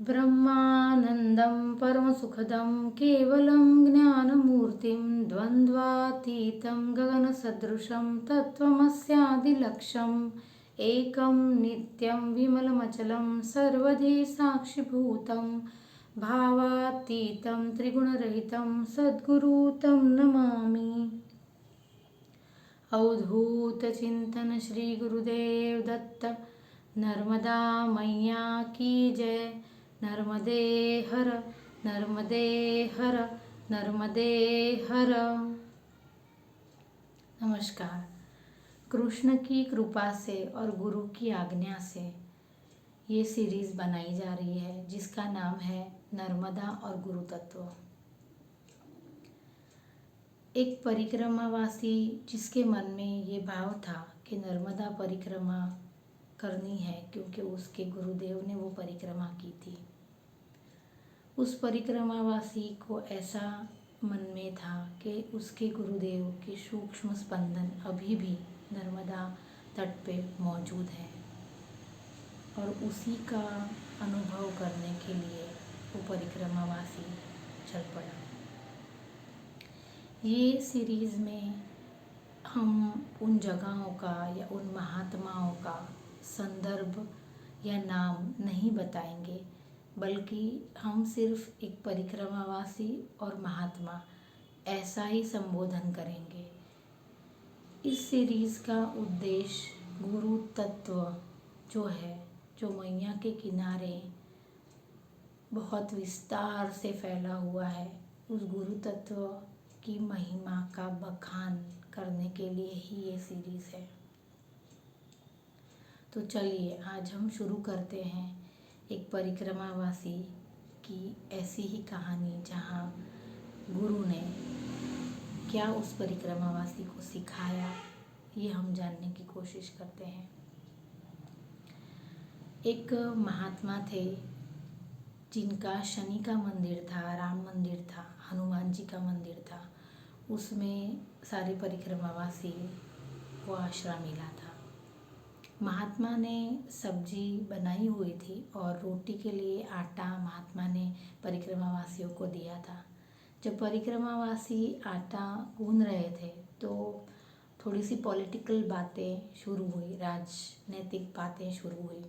ब्रह्मानन्दं परमसुखदं केवलं ज्ञानमूर्तिं द्वन्द्वातीतं गगनसदृशं तत्त्वमस्यादिलक्ष्यम् एकं नित्यं विमलमचलं सर्वधी साक्षिभूतं भावातीतं त्रिगुणरहितं सद्गुरु तं नमामि। अवधूत चिंतन श्री गुरुदेव दत्त। नर्मदा मैया की जय। नर्मदे हर, नर्मदे हर, नर्मदे हर। नमस्कार। कृष्ण की कृपा से और गुरु की आज्ञा से ये सीरीज बनाई जा रही है जिसका नाम है नर्मदा और गुरु तत्व। एक परिक्रमावासी जिसके मन में ये भाव था कि नर्मदा परिक्रमा करनी है क्योंकि उसके गुरुदेव ने वो परिक्रमा की थी। उस परिक्रमावासी को ऐसा मन में था कि उसके गुरुदेव के सूक्ष्म स्पंदन अभी भी नर्मदा तट पे मौजूद हैं और उसी का अनुभव करने के लिए वो परिक्रमावासी चल पड़ा। ये सीरीज़ में हम उन जगहों का या उन महात्माओं का संदर्भ या नाम नहीं बताएंगे, बल्कि हम सिर्फ एक परिक्रमावासी और महात्मा ऐसा ही संबोधन करेंगे। इस सीरीज़ का उद्देश्य गुरु तत्व जो है, जो मैया के किनारे बहुत विस्तार से फैला हुआ है, उस गुरु तत्व की महिमा का बखान करने के लिए ही ये सीरीज़ है। तो चलिए आज हम शुरू करते हैं एक परिक्रमावासी की ऐसी ही कहानी जहाँ गुरु ने क्या उस परिक्रमावासी को सिखाया, ये हम जानने की कोशिश करते हैं। एक महात्मा थे जिनका शनि का मंदिर था, राम मंदिर था, हनुमान जी का मंदिर था। उसमें सारे परिक्रमावासी को आश्रय मिला था। महात्मा ने सब्जी बनाई हुई थी और रोटी के लिए आटा महात्मा ने परिक्रमावासियों को दिया था। जब परिक्रमावासी आटा गूंद रहे थे तो थोड़ी सी पॉलिटिकल बातें शुरू हुई, राजनीतिक बातें शुरू हुई।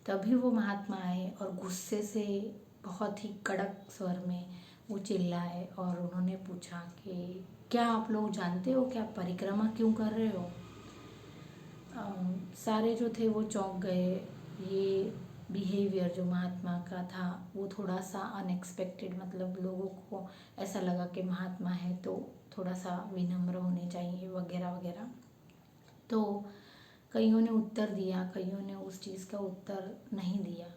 तभी वो महात्मा आए और गुस्से से बहुत ही कड़क स्वर में वो चिल्लाए और उन्होंने पूछा कि क्या आप लोग जानते हो कि आप परिक्रमा क्यों कर रहे हो? सारे जो थे वो चौंक गए। ये बिहेवियर जो महात्मा का था वो थोड़ा सा अनएक्सपेक्टेड, मतलब लोगों को ऐसा लगा कि महात्मा है तो थोड़ा सा विनम्र होने चाहिए वगैरह वगैरह। तो कईयों ने उत्तर दिया, कईयों ने उस चीज़ का उत्तर नहीं दिया।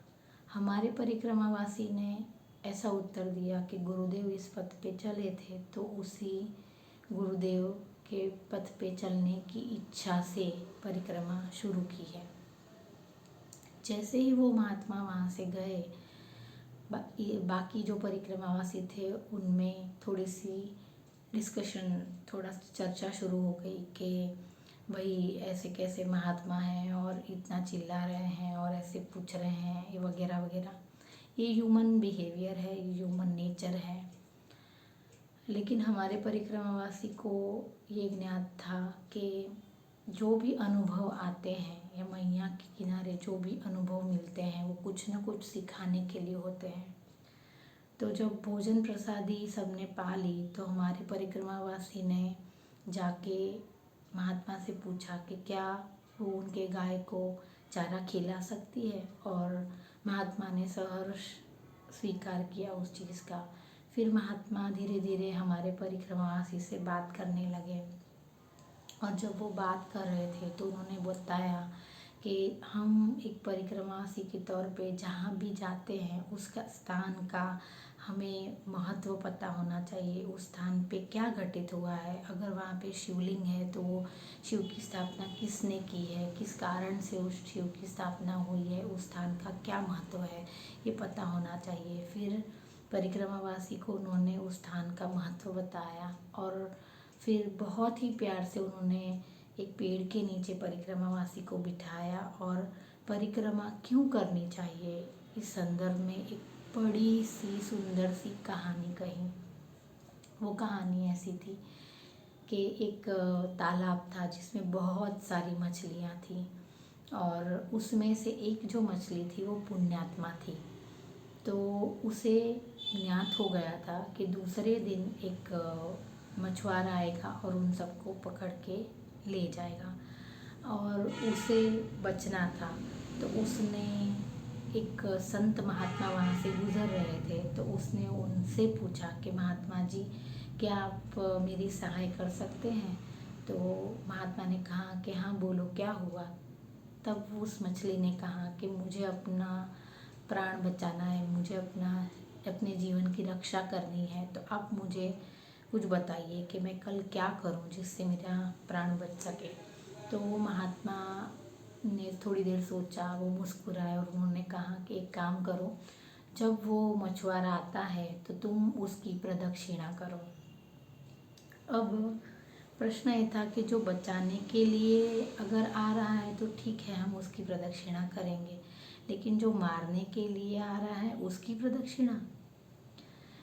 हमारे परिक्रमावासी ने ऐसा उत्तर दिया कि गुरुदेव इस पथ पे चले थे तो उसी गुरुदेव के पथ पे चलने की इच्छा से परिक्रमा शुरू की है। जैसे ही वो महात्मा वहाँ से गए, बाकी जो परिक्रमावासी थे उनमें थोड़ी सी डिस्कशन, थोड़ा चर्चा शुरू हो गई कि भाई ऐसे कैसे महात्मा हैं और इतना चिल्ला रहे हैं और ऐसे पूछ रहे हैं, ये वगैरह वगैरह। ये ह्यूमन बिहेवियर है, ये ह्यूमन नेचर है। लेकिन हमारे परिक्रमावासी को ये ज्ञात था कि जो भी अनुभव आते हैं या मैया के किनारे जो भी अनुभव मिलते हैं वो कुछ न कुछ सिखाने के लिए होते हैं। तो जब भोजन प्रसादी सबने पा ली तो हमारे परिक्रमावासी ने जाके महात्मा से पूछा कि क्या वो उनके गाय को चारा खिला सकती है, और महात्मा ने सहर्ष स्वीकार किया उस चीज़ का। फिर महात्मा धीरे धीरे हमारे परिक्रमावासी से बात करने लगे और जब वो बात कर रहे थे तो उन्होंने बताया कि हम एक परिक्रमावासी के तौर पे जहाँ भी जाते हैं उसका स्थान का हमें महत्व पता होना चाहिए। उस स्थान पे क्या घटित हुआ है, अगर वहाँ पे शिवलिंग है तो वो शिव की स्थापना किसने की है, किस कारण से उस शिव की स्थापना हुई है, उस स्थान का क्या महत्व है, ये पता होना चाहिए। फिर परिक्रमावासी को उन्होंने उस स्थान का महत्व बताया और फिर बहुत ही प्यार से उन्होंने एक पेड़ के नीचे परिक्रमावासी को बिठाया और परिक्रमा क्यों करनी चाहिए इस संदर्भ में एक बड़ी सी सुंदर सी कहानी कही। वो कहानी ऐसी थी कि एक तालाब था जिसमें बहुत सारी मछलियाँ थीं और उसमें से एक जो मछली थी वो पुण्यात्मा थी। तो उसे ज्ञात हो गया था कि दूसरे दिन एक मछुआरा आएगा और उन सबको पकड़ के ले जाएगा और उसे बचना था। तो उसने एक संत महात्मा वहाँ से गुज़र रहे थे, तो उसने उनसे पूछा कि महात्मा जी, क्या आप मेरी सहाय कर सकते हैं? तो महात्मा ने कहा कि हाँ बोलो, क्या हुआ? तब उस मछली ने कहा कि मुझे अपना प्राण बचाना है, मुझे अपने जीवन की रक्षा करनी है, तो आप मुझे कुछ बताइए कि मैं कल क्या करूं जिससे मेरा प्राण बच सके। तो वो महात्मा ने थोड़ी देर सोचा, वो मुस्कुराए और उन्होंने कहा कि एक काम करो, जब वो मछुआरा आता है तो तुम उसकी प्रदक्षिणा करो। अब प्रश्न ये था कि जो बचाने के लिए अगर आ रहा है तो ठीक है, हम उसकी प्रदक्षिणा करेंगे, लेकिन जो मारने के लिए आ रहा है उसकी प्रदक्षिणा?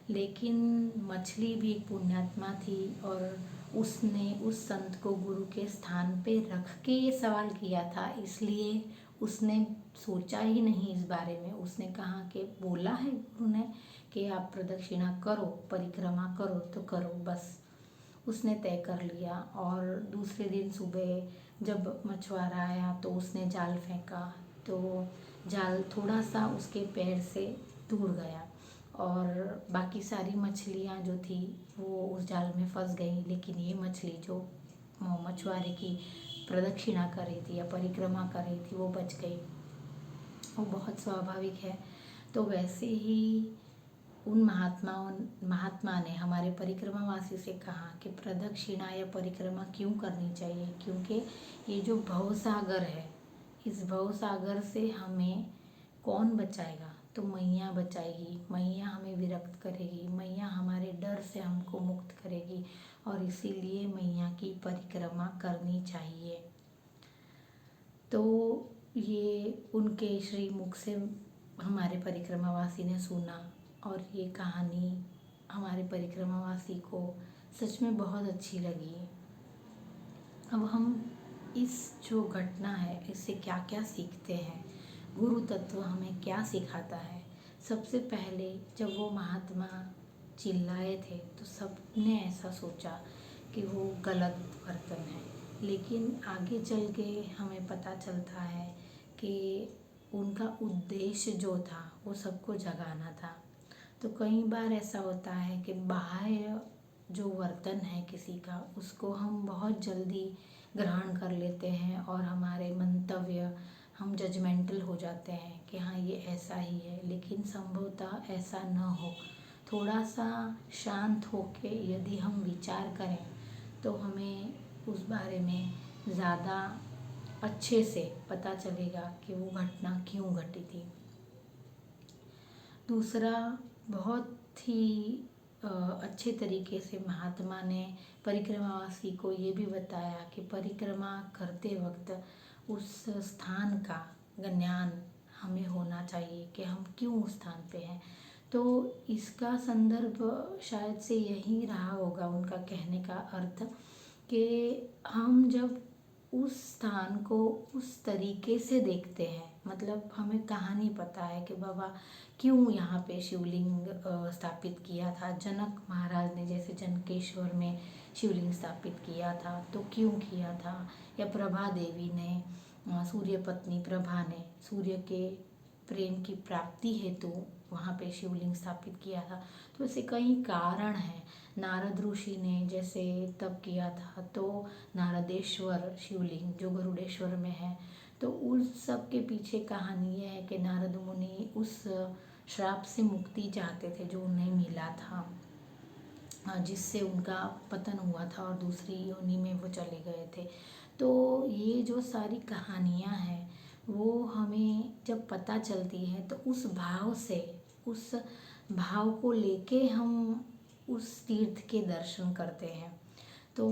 लेकिन मछली भी एक पुण्यात्मा थी और उसने उस संत को गुरु के स्थान पे रख के ये सवाल किया था, इसलिए उसने सोचा ही नहीं इस बारे में। उसने कहा कि बोला है गुरु ने कि आप प्रदक्षिणा करो, परिक्रमा करो तो करो, बस उसने तय कर लिया। और दूसरे दिन सुबह जब मछुआरा आया तो उसने जाल फेंका, तो जाल थोड़ा सा उसके पैर से दूर गया और बाकी सारी मछलियाँ जो थी वो उस जाल में फंस गई, लेकिन ये मछली जो मछुआरे की प्रदक्षिणा कर रही थी या परिक्रमा कर रही थी वो बच गई। वो बहुत स्वाभाविक है। तो वैसे ही उन महात्मा ने हमारे परिक्रमावासी से कहा कि प्रदक्षिणा या परिक्रमा क्यों करनी चाहिए, क्योंकि ये जो भवसागर है, इस भवसागर से हमें कौन बचाएगा? तो मैया बचाएगी, मैया हमें विरक्त करेगी, मैया हमारे डर से हमको मुक्त करेगी और इसीलिए मैया की परिक्रमा करनी चाहिए। तो ये उनके श्री मुख से हमारे परिक्रमावासी ने सुना और ये कहानी हमारे परिक्रमावासी को सच में बहुत अच्छी लगी। अब हम इस जो घटना है इससे क्या क्या सीखते हैं, गुरु तत्व हमें क्या सिखाता है? सबसे पहले जब वो महात्मा चिल्लाए थे तो सबने ऐसा सोचा कि वो गलत वर्तन है, लेकिन आगे चल के हमें पता चलता है कि उनका उद्देश्य जो था वो सबको जगाना था। तो कई बार ऐसा होता है कि बाह्य जो वर्तन है किसी का, उसको हम बहुत जल्दी ग्रहण कर लेते हैं और हमारे मंतव्य, हम जजमेंटल हो जाते हैं कि हाँ ये ऐसा ही है, लेकिन संभवतः ऐसा न हो। थोड़ा सा शांत होके यदि हम विचार करें तो हमें उस बारे में ज़्यादा अच्छे से पता चलेगा कि वो घटना क्यों घटी थी। दूसरा, बहुत ही अच्छे तरीके से महात्मा ने परिक्रमावासी को ये भी बताया कि परिक्रमा करते वक्त उस स्थान का ज्ञान हमें होना चाहिए कि हम क्यों उस स्थान पे हैं। तो इसका संदर्भ शायद से यही रहा होगा उनका कहने का अर्थ, कि हम जब उस स्थान को उस तरीके से देखते हैं, मतलब हमें कहानी पता है कि बाबा क्यों यहाँ पे शिवलिंग स्थापित किया था। जनक महाराज ने जैसे जनकेश्वर में शिवलिंग स्थापित किया था तो क्यों किया था, या प्रभा देवी ने, सूर्य पत्नी प्रभा ने सूर्य के प्रेम की प्राप्ति हेतु वहाँ पे शिवलिंग स्थापित किया था। तो ऐसे कई कारण हैं। नारद ऋषि ने जैसे तब किया था, तो नारदेश्वर शिवलिंग जो गरुड़ेश्वर में है, तो उस सब के पीछे कहानी ये है कि नारद मुनि उस श्राप से मुक्ति चाहते थे जो उन्हें मिला था, जिससे उनका पतन हुआ था और दूसरी योनि में वो चले गए थे। तो ये जो सारी कहानियाँ हैं वो हमें जब पता चलती है तो उस भाव से, उस भाव को लेके हम उस तीर्थ के दर्शन करते हैं। तो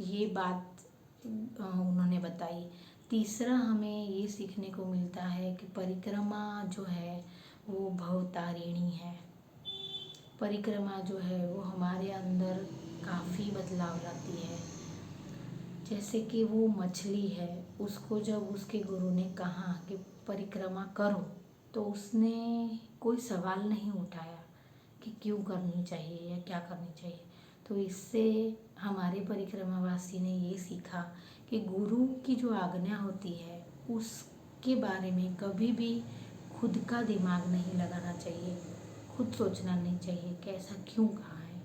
ये बात उन्होंने बताई। तीसरा हमें ये सीखने को मिलता है कि परिक्रमा जो है वो भवतारिणी है। परिक्रमा जो है वो हमारे अंदर काफ़ी बदलाव लाती है। जैसे कि वो मछली है, उसको जब उसके गुरु ने कहा कि परिक्रमा करो, तो उसने कोई सवाल नहीं उठाया कि क्यों करनी चाहिए या क्या करनी चाहिए। तो इससे हमारे परिक्रमावासी ने ये सीखा कि गुरु की जो आज्ञा होती है उसके बारे में कभी भी खुद का दिमाग नहीं लगाना चाहिए, खुद सोचना नहीं चाहिए कि ऐसा क्यों कहा है।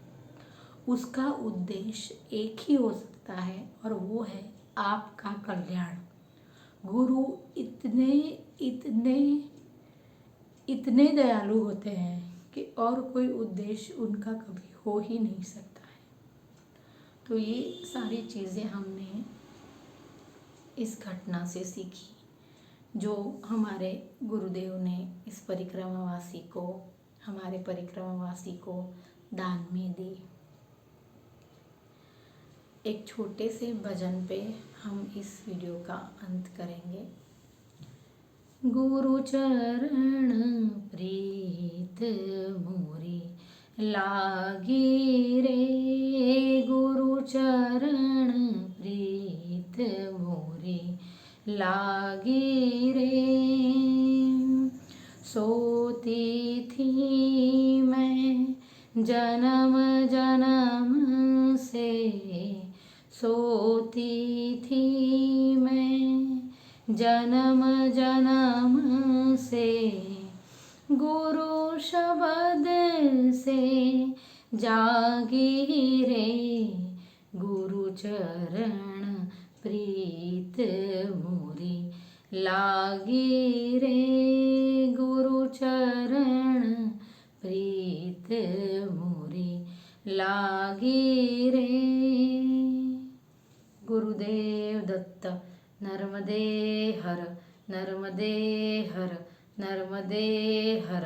उसका उद्देश्य एक ही हो सकता है और वो है आपका कल्याण। गुरु इतने इतने इतने दयालु होते हैं कि और कोई उद्देश्य उनका कभी हो ही नहीं सकता है। तो ये सारी चीज़ें हमने इस घटना से सीखी, जो हमारे गुरुदेव ने इस परिक्रमावासी को, हमारे परिक्रमावासी को दान में दी। एक छोटे से भजन पे हम इस वीडियो का अंत करेंगे। गुरु चरण प्रीत मोरी लागी रे, गुरु चरण प्रीत मोरी लागी रे। सोती थी मैं जन्म जन्म से, सोती थी मैं जन्म जन्म से, गुरु शब्द से जागी रे, गुरु चरण प्रीत मोरी लागी रे, गुरु चरण प्रीत मोरी लागी रे। गुरुदेव दत्त। नर्मदे हर, नर्मदे हर, नर्मदे हर।